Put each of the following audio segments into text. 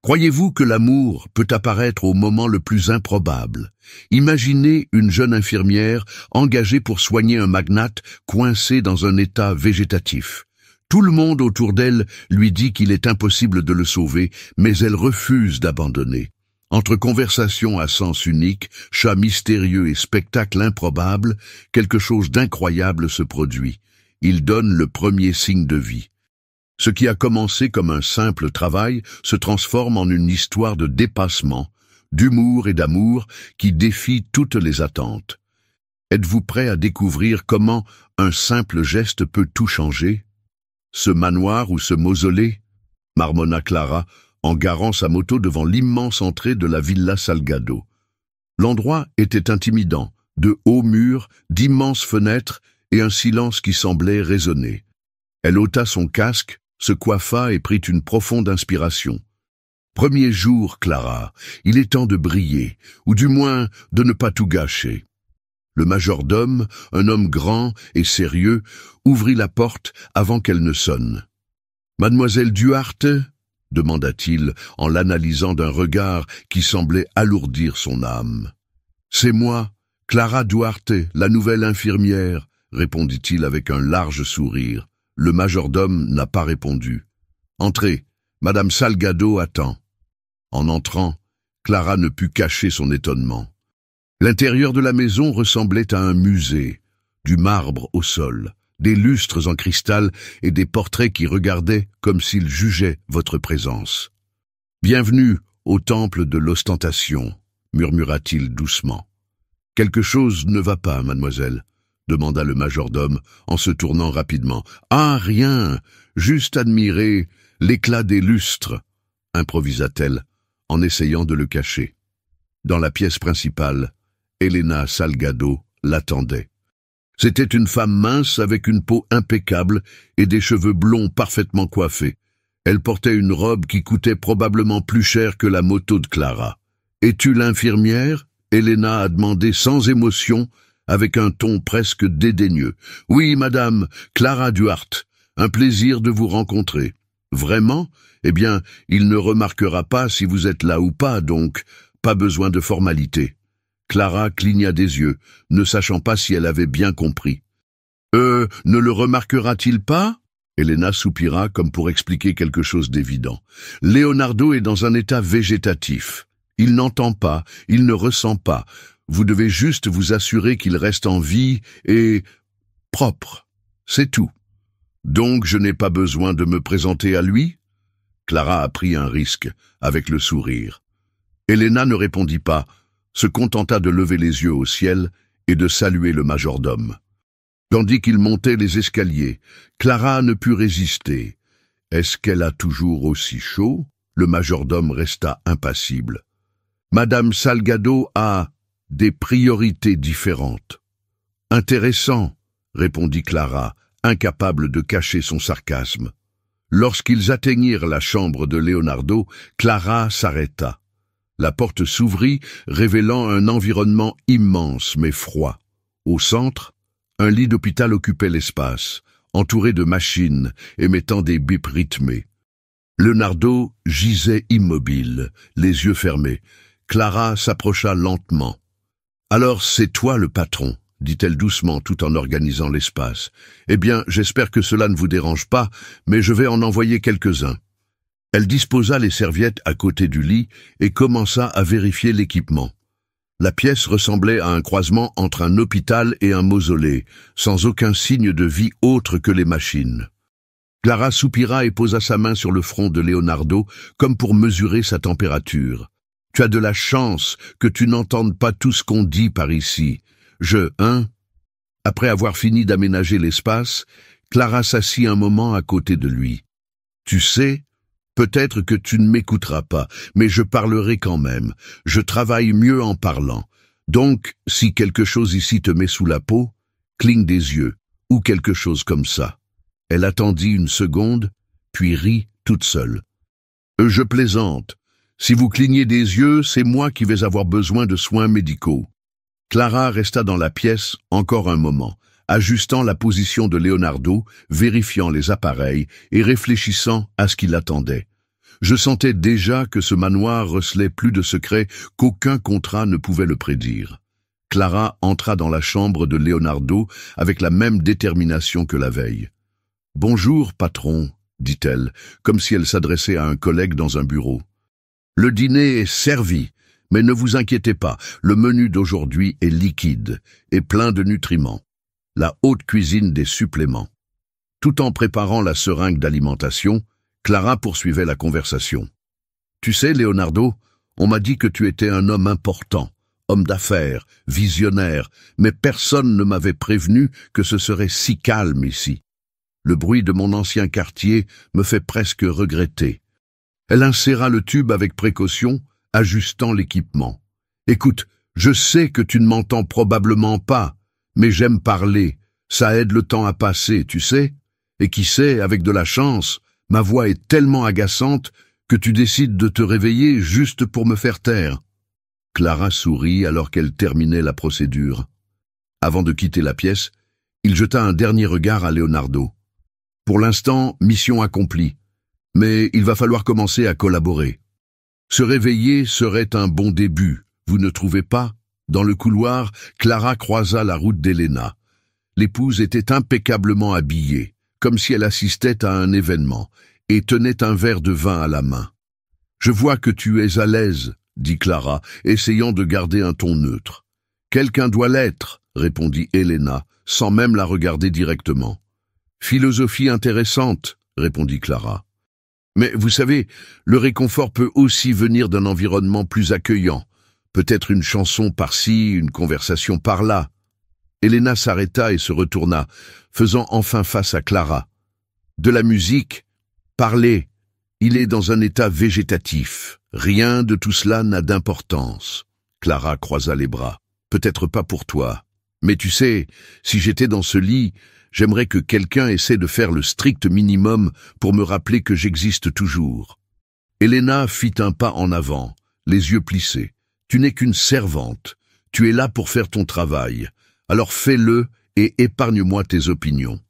Croyez-vous que l'amour peut apparaître au moment le plus improbable? Imaginez une jeune infirmière engagée pour soigner un magnate coincé dans un état végétatif. Tout le monde autour d'elle lui dit qu'il est impossible de le sauver, mais elle refuse d'abandonner. Entre conversations à sens unique, chats mystérieux et spectacles improbables, quelque chose d'incroyable se produit. Il donne le premier signe de vie. Ce qui a commencé comme un simple travail se transforme en une histoire de dépassement, d'humour et d'amour qui défie toutes les attentes. Êtes-vous prêt à découvrir comment un simple geste peut tout changer? Ce manoir ou ce mausolée? Marmonna Clara, en garant sa moto devant l'immense entrée de la Villa Salgado. L'endroit était intimidant, de hauts murs, d'immenses fenêtres et un silence qui semblait résonner. Elle ôta son casque, se coiffa et prit une profonde inspiration. Premier jour, Clara, il est temps de briller, ou du moins de ne pas tout gâcher. Le majordome, un homme grand et sérieux, ouvrit la porte avant qu'elle ne sonne. « Mademoiselle Duarte ?» demanda-t-il en l'analysant d'un regard qui semblait alourdir son âme. « C'est moi, Clara Duarte, la nouvelle infirmière », répondit-il avec un large sourire. Le majordome n'a pas répondu. « Entrez, Madame Salgado attend. » En entrant, Clara ne put cacher son étonnement. L'intérieur de la maison ressemblait à un musée, du marbre au sol, des lustres en cristal et des portraits qui regardaient comme s'ils jugeaient votre présence. « Bienvenue au temple de l'ostentation », murmura-t-il doucement. « Quelque chose ne va pas, mademoiselle ?» demanda le majordome en se tournant rapidement. « Ah, rien, juste admirer l'éclat des lustres », improvisa-t-elle en essayant de le cacher. Dans la pièce principale, Elena Salgado l'attendait. C'était une femme mince avec une peau impeccable et des cheveux blonds parfaitement coiffés. Elle portait une robe qui coûtait probablement plus cher que la moto de Clara. « Es-tu l'infirmière ?» Elena a demandé sans émotion, avec un ton presque dédaigneux. « Oui, madame, Clara Duarte. Un plaisir de vous rencontrer. »« Vraiment? Eh bien, il ne remarquera pas si vous êtes là ou pas, donc pas besoin de formalité. » Clara cligna des yeux, ne sachant pas si elle avait bien compris. « Ne le remarquera-t-il pas ?» Elena soupira comme pour expliquer quelque chose d'évident. « Leonardo est dans un état végétatif. Il n'entend pas, il ne ressent pas. Vous devez juste vous assurer qu'il reste en vie et propre. C'est tout. Donc je n'ai pas besoin de me présenter à lui ?» Clara a pris un risque, avec le sourire. Elena ne répondit pas, se contenta de lever les yeux au ciel et de saluer le majordome. Tandis qu'il montait les escaliers, Clara ne put résister. Est-ce qu'elle a toujours aussi chaud? Le majordome resta impassible. Madame Salgado a des priorités différentes. Intéressant, répondit Clara, incapable de cacher son sarcasme. Lorsqu'ils atteignirent la chambre de Leonardo, Clara s'arrêta. La porte s'ouvrit, révélant un environnement immense mais froid. Au centre, un lit d'hôpital occupait l'espace, entouré de machines émettant des bips rythmés. Leonardo gisait immobile, les yeux fermés. Clara s'approcha lentement. « Alors c'est toi le patron », dit-elle doucement tout en organisant l'espace. « Eh bien, j'espère que cela ne vous dérange pas, mais je vais en envoyer quelques-uns. » Elle disposa les serviettes à côté du lit et commença à vérifier l'équipement. La pièce ressemblait à un croisement entre un hôpital et un mausolée, sans aucun signe de vie autre que les machines. Clara soupira et posa sa main sur le front de Leonardo, comme pour mesurer sa température. « Tu as de la chance que tu n'entendes pas tout ce qu'on dit par ici. Après avoir fini d'aménager l'espace, Clara s'assit un moment à côté de lui. « Tu sais, peut-être que tu ne m'écouteras pas, mais je parlerai quand même. Je travaille mieux en parlant. Donc, si quelque chose ici te met sous la peau, cligne des yeux, ou quelque chose comme ça. » Elle attendit une seconde, puis rit toute seule. « Je plaisante. Si vous clignez des yeux, c'est moi qui vais avoir besoin de soins médicaux. » Clara resta dans la pièce encore un moment, ajustant la position de Leonardo, vérifiant les appareils et réfléchissant à ce qui l'attendait. Je sentais déjà que ce manoir recelait plus de secrets qu'aucun contrat ne pouvait le prédire. Clara entra dans la chambre de Leonardo avec la même détermination que la veille. « Bonjour, patron », dit-elle, comme si elle s'adressait à un collègue dans un bureau. « Le dîner est servi, mais ne vous inquiétez pas, le menu d'aujourd'hui est liquide et plein de nutriments. La haute cuisine des suppléments. » Tout en préparant la seringue d'alimentation, Clara poursuivait la conversation. « Tu sais, Leonardo, on m'a dit que tu étais un homme important, homme d'affaires, visionnaire, mais personne ne m'avait prévenu que ce serait si calme ici. Le bruit de mon ancien quartier me fait presque regretter. » Elle inséra le tube avec précaution, ajustant l'équipement. « Écoute, je sais que tu ne m'entends probablement pas, mais j'aime parler, ça aide le temps à passer, tu sais. Et qui sait, avec de la chance, ma voix est tellement agaçante que tu décides de te réveiller juste pour me faire taire. » Clara sourit alors qu'elle terminait la procédure. Avant de quitter la pièce, il jeta un dernier regard à Leonardo. « Pour l'instant, mission accomplie, mais il va falloir commencer à collaborer. Se réveiller serait un bon début, vous ne trouvez pas ?» Dans le couloir, Clara croisa la route d'Elena. L'épouse était impeccablement habillée, comme si elle assistait à un événement, et tenait un verre de vin à la main. « Je vois que tu es à l'aise, » dit Clara, essayant de garder un ton neutre. « Quelqu'un doit l'être, » répondit Elena, sans même la regarder directement. « Philosophie intéressante, » répondit Clara. « Mais vous savez, le réconfort peut aussi venir d'un environnement plus accueillant. Peut-être une chanson par-ci, une conversation par-là. » Elena s'arrêta et se retourna, faisant enfin face à Clara. « De la musique, parler, il est dans un état végétatif. Rien de tout cela n'a d'importance. » Clara croisa les bras. « Peut-être pas pour toi. Mais tu sais, si j'étais dans ce lit, j'aimerais que quelqu'un essaie de faire le strict minimum pour me rappeler que j'existe toujours. » Elena fit un pas en avant, les yeux plissés. « Tu n'es qu'une servante. Tu es là pour faire ton travail. Alors fais-le et épargne-moi tes opinions. »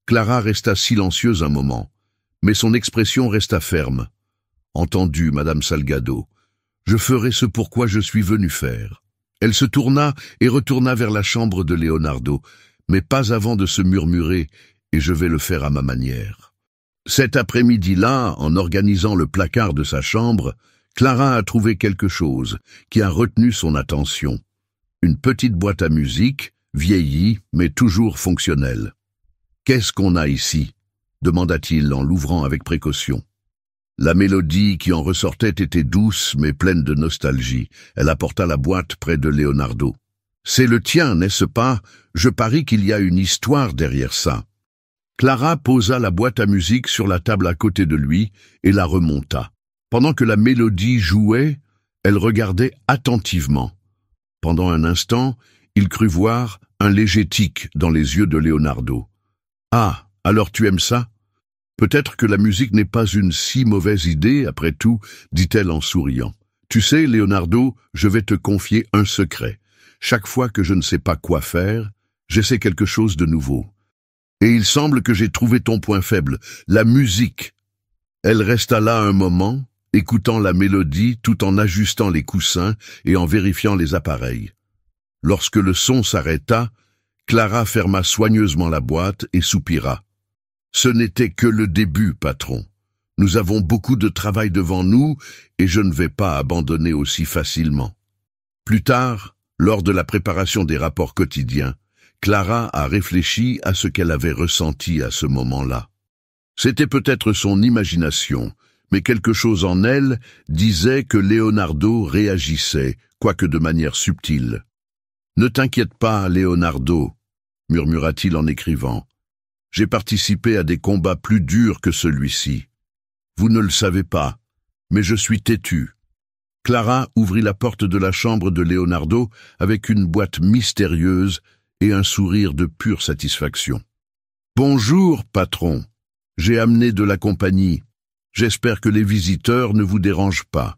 Clara resta silencieuse un moment, mais son expression resta ferme. « Entendu, Madame Salgado. Je ferai ce pourquoi je suis venue faire. » Elle se tourna et retourna vers la chambre de Leonardo, mais pas avant de se murmurer « et je vais le faire à ma manière ». Cet après-midi-là, en organisant le placard de sa chambre, Clara a trouvé quelque chose qui a retenu son attention. Une petite boîte à musique, vieillie mais toujours fonctionnelle. « Qu'est-ce qu'on a ici ?» demanda-t-il en l'ouvrant avec précaution. La mélodie qui en ressortait était douce mais pleine de nostalgie. Elle apporta la boîte près de Leonardo. « C'est le tien, n'est-ce pas? Je parie qu'il y a une histoire derrière ça. » Clara posa la boîte à musique sur la table à côté de lui et la remonta. Pendant que la mélodie jouait, elle regardait attentivement. Pendant un instant, il crut voir un léger tic dans les yeux de Leonardo. « Ah, alors tu aimes ça? Peut-être que la musique n'est pas une si mauvaise idée, après tout, » dit-elle en souriant. « Tu sais, Leonardo, je vais te confier un secret. Chaque fois que je ne sais pas quoi faire, j'essaie quelque chose de nouveau. Et il semble que j'ai trouvé ton point faible, la musique. » Elle resta là un moment, écoutant la mélodie tout en ajustant les coussins et en vérifiant les appareils. Lorsque le son s'arrêta, Clara ferma soigneusement la boîte et soupira. « Ce n'était que le début, patron. Nous avons beaucoup de travail devant nous et je ne vais pas abandonner aussi facilement. » Plus tard, lors de la préparation des rapports quotidiens, Clara a réfléchi à ce qu'elle avait ressenti à ce moment-là. C'était peut-être son imagination, mais quelque chose en elle disait que Leonardo réagissait, quoique de manière subtile. « Ne t'inquiète pas, Leonardo, » murmura-t-il en écrivant. « J'ai participé à des combats plus durs que celui-ci. Vous ne le savez pas, mais je suis têtu. » Clara ouvrit la porte de la chambre de Leonardo avec une boîte mystérieuse et un sourire de pure satisfaction. « Bonjour, patron. J'ai amené de la compagnie. J'espère que les visiteurs ne vous dérangent pas. »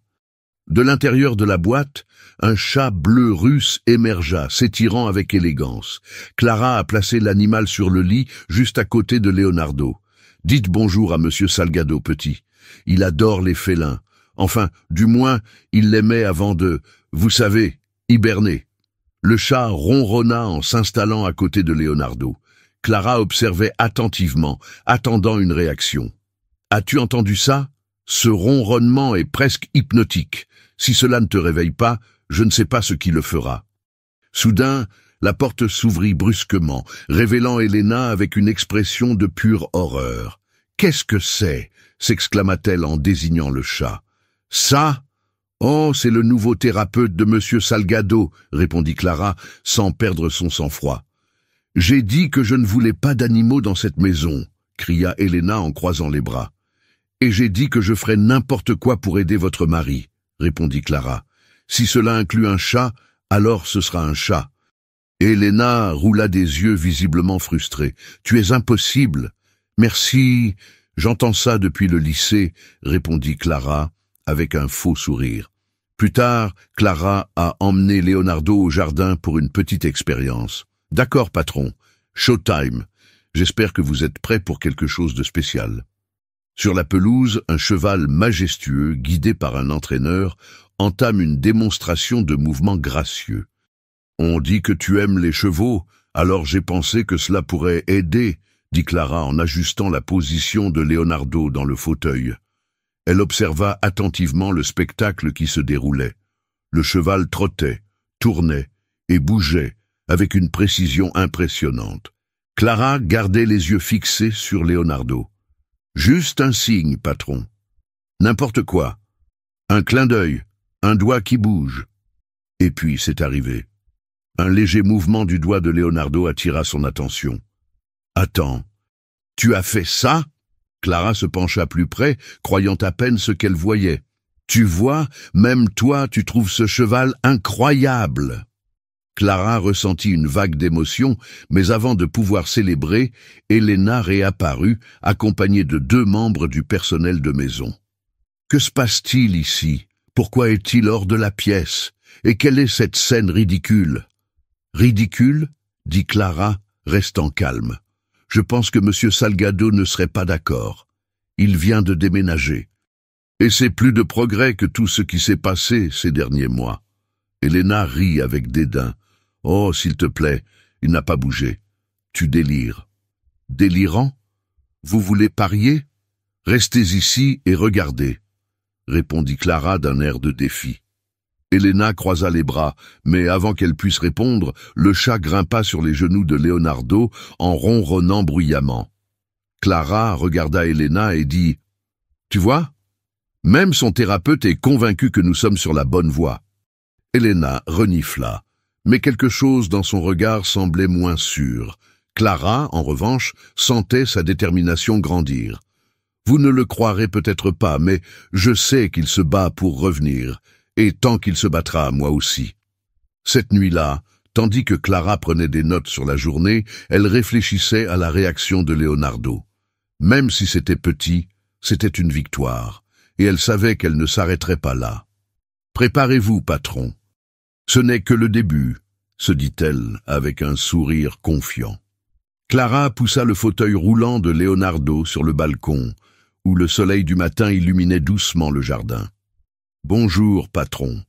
De l'intérieur de la boîte, un chat bleu russe émergea, s'étirant avec élégance. Clara a placé l'animal sur le lit, juste à côté de Leonardo. « Dites bonjour à Monsieur Salgado, petit. Il adore les félins. Enfin, du moins, il l'aimait avant de, vous savez, hiberner. Le chat ronronna en s'installant à côté de Leonardo. Clara observait attentivement, attendant une réaction. « As-tu entendu ça? Ce ronronnement est presque hypnotique. Si cela ne te réveille pas, je ne sais pas ce qui le fera. » Soudain, la porte s'ouvrit brusquement, révélant Helena avec une expression de pure horreur. « Qu'est-ce que c'est » s'exclama-t-elle en désignant le chat. « Ça ? Oh, c'est le nouveau thérapeute de Monsieur Salgado, » répondit Clara, sans perdre son sang-froid. « J'ai dit que je ne voulais pas d'animaux dans cette maison, » cria Helena en croisant les bras. « Et j'ai dit que je ferais n'importe quoi pour aider votre mari, » répondit Clara. « Si cela inclut un chat, alors ce sera un chat. » Helena roula des yeux visiblement frustrés. « Tu es impossible. »« Merci, j'entends ça depuis le lycée, » répondit Clara, avec un faux sourire. Plus tard, Clara a emmené Leonardo au jardin pour une petite expérience. « D'accord, patron. Showtime. J'espère que vous êtes prêts pour quelque chose de spécial. » Sur la pelouse, un cheval majestueux, guidé par un entraîneur, entame une démonstration de mouvements gracieux. « On dit que tu aimes les chevaux, alors j'ai pensé que cela pourrait aider, » dit Clara en ajustant la position de Leonardo dans le fauteuil. Elle observa attentivement le spectacle qui se déroulait. Le cheval trottait, tournait et bougeait avec une précision impressionnante. Clara gardait les yeux fixés sur Leonardo. « Juste un signe, patron. N'importe quoi. Un clin d'œil, un doigt qui bouge. » Et puis c'est arrivé. Un léger mouvement du doigt de Leonardo attira son attention. « Attends, tu as fait ça ?» Clara se pencha plus près, croyant à peine ce qu'elle voyait. « Tu vois, même toi, tu trouves ce cheval incroyable !» Clara ressentit une vague d'émotion, mais avant de pouvoir célébrer, Helena réapparut, accompagnée de 2 membres du personnel de maison. « Que se passe-t-il ici? Pourquoi est-il hors de la pièce? Et quelle est cette scène ridicule ?»« Ridicule ?» dit Clara, restant calme. « Je pense que M. Salgado ne serait pas d'accord. Il vient de déménager. Et c'est plus de progrès que tout ce qui s'est passé ces derniers mois. » Helena rit avec dédain. « Oh, s'il te plaît, il n'a pas bougé. Tu délires. »« Délirant? Vous voulez parier? Restez ici et regardez, » répondit Clara d'un air de défi. Helena croisa les bras, mais avant qu'elle puisse répondre, le chat grimpa sur les genoux de Leonardo en ronronnant bruyamment. Clara regarda Helena et dit « Tu vois, même son thérapeute est convaincu que nous sommes sur la bonne voie. » Helena renifla, mais quelque chose dans son regard semblait moins sûr. Clara, en revanche, sentait sa détermination grandir. « Vous ne le croirez peut-être pas, mais je sais qu'il se bat pour revenir, et tant qu'il se battra, moi aussi. » Cette nuit-là, tandis que Clara prenait des notes sur la journée, elle réfléchissait à la réaction de Leonardo. Même si c'était petit, c'était une victoire, et elle savait qu'elle ne s'arrêterait pas là. « Préparez-vous, patron. Ce n'est que le début, » se dit-elle avec un sourire confiant. Clara poussa le fauteuil roulant de Leonardo sur le balcon, où le soleil du matin illuminait doucement le jardin. « Bonjour, patron.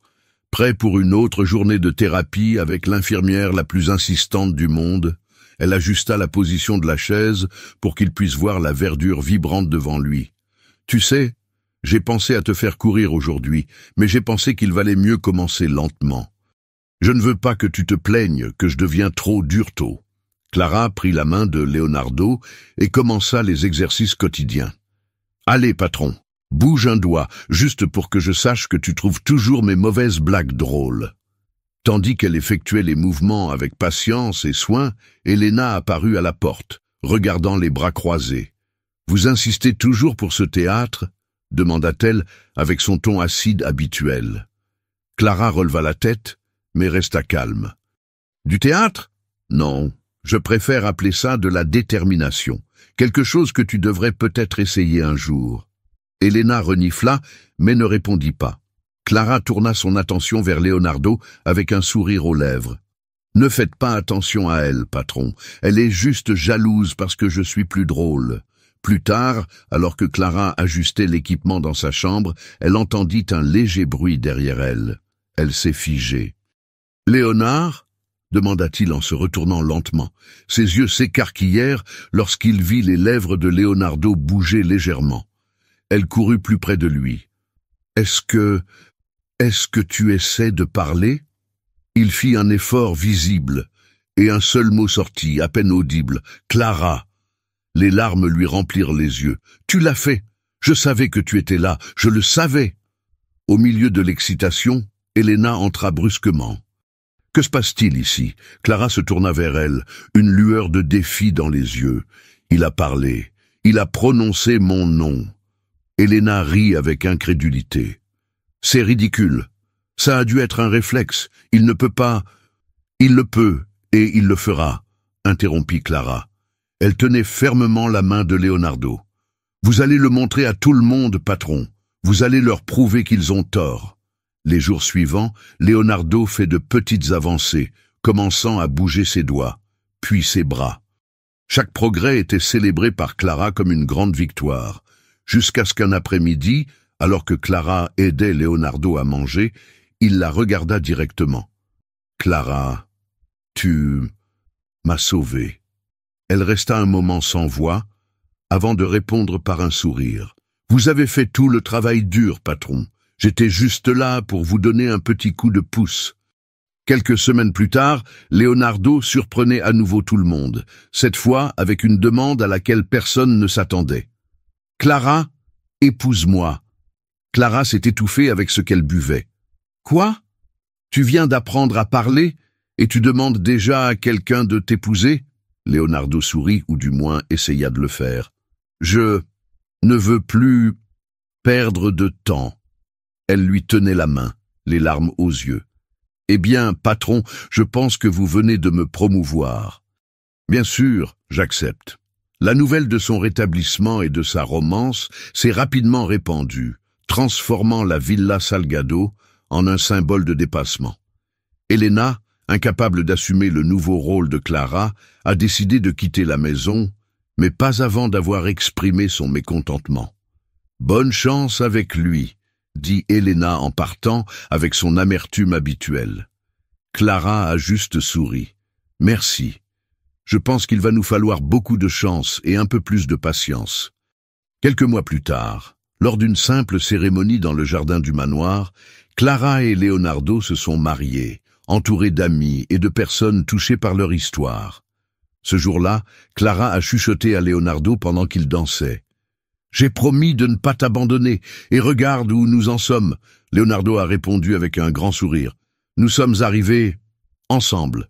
Prêt pour une autre journée de thérapie avec l'infirmière la plus insistante du monde ?» Elle ajusta la position de la chaise pour qu'il puisse voir la verdure vibrante devant lui. « Tu sais, j'ai pensé à te faire courir aujourd'hui, mais j'ai pensé qu'il valait mieux commencer lentement. Je ne veux pas que tu te plaignes que je deviens trop dur tôt. » Clara prit la main de Leonardo et commença les exercices quotidiens. « Allez, patron, bouge un doigt, juste pour que je sache que tu trouves toujours mes mauvaises blagues drôles. » Tandis qu'elle effectuait les mouvements avec patience et soin, Helena apparut à la porte, regardant les bras croisés. « Vous insistez toujours pour ce théâtre ?» demanda-t-elle avec son ton acide habituel. Clara releva la tête, mais resta calme. « Du théâtre? Non, je préfère appeler ça de la détermination, quelque chose que tu devrais peut-être essayer un jour. » Helena renifla, mais ne répondit pas. Clara tourna son attention vers Leonardo avec un sourire aux lèvres. « Ne faites pas attention à elle, patron. Elle est juste jalouse parce que je suis plus drôle. Plus tard, alors que Clara ajustait l'équipement dans sa chambre, elle entendit un léger bruit derrière elle. Elle s'est figée. « Léonard ?» demanda-t-il en se retournant lentement. Ses yeux s'écarquillèrent lorsqu'il vit les lèvres de Leonardo bouger légèrement. Elle courut plus près de lui. « Est-ce que tu essaies de parler ?» Il fit un effort visible, et un seul mot sortit, à peine audible. « Clara !» Les larmes lui remplirent les yeux. « Tu l'as fait. Je savais que tu étais là. Je le savais. » Au milieu de l'excitation, Elena entra brusquement. « Que se passe-t-il ici ?» Clara se tourna vers elle, une lueur de défi dans les yeux. Il a parlé. Il a prononcé mon nom. Elena rit avec incrédulité. « C'est ridicule. Ça a dû être un réflexe. Il ne peut pas... »« Il le peut, et il le fera, » interrompit Clara. Elle tenait fermement la main de Leonardo. « Vous allez le montrer à tout le monde, patron. Vous allez leur prouver qu'ils ont tort. » Les jours suivants, Leonardo fait de petites avancées, commençant à bouger ses doigts, puis ses bras. Chaque progrès était célébré par Clara comme une grande victoire, jusqu'à ce qu'un après-midi, alors que Clara aidait Leonardo à manger, il la regarda directement. « Clara, tu m'as sauvée. » Elle resta un moment sans voix, avant de répondre par un sourire. « Vous avez fait tout le travail dur, patron. J'étais juste là pour vous donner un petit coup de pouce. » Quelques semaines plus tard, Leonardo surprenait à nouveau tout le monde, cette fois avec une demande à laquelle personne ne s'attendait. « Clara, épouse-moi. » Clara s'est étouffée avec ce qu'elle buvait. « Quoi? Tu viens d'apprendre à parler et tu demandes déjà à quelqu'un de t'épouser ?» Leonardo sourit, ou du moins essaya de le faire. « Je ne veux plus perdre de temps. » Elle lui tenait la main, les larmes aux yeux. « Eh bien, patron, je pense que vous venez de me promouvoir. »« Bien sûr, j'accepte. » La nouvelle de son rétablissement et de sa romance s'est rapidement répandue, transformant la Villa Salgado en un symbole de dépassement. Elena, incapable d'assumer le nouveau rôle de Clara, a décidé de quitter la maison, mais pas avant d'avoir exprimé son mécontentement. « Bonne chance avec lui », dit Elena en partant avec son amertume habituelle. Clara a juste souri. « Merci. Je pense qu'il va nous falloir beaucoup de chance et un peu plus de patience. » Quelques mois plus tard, lors d'une simple cérémonie dans le jardin du manoir, Clara et Leonardo se sont mariés, entourés d'amis et de personnes touchées par leur histoire. Ce jour-là, Clara a chuchoté à Leonardo pendant qu'il dansait. « J'ai promis de ne pas t'abandonner, et regarde où nous en sommes. » Leonardo a répondu avec un grand sourire. « Nous sommes arrivés ensemble. »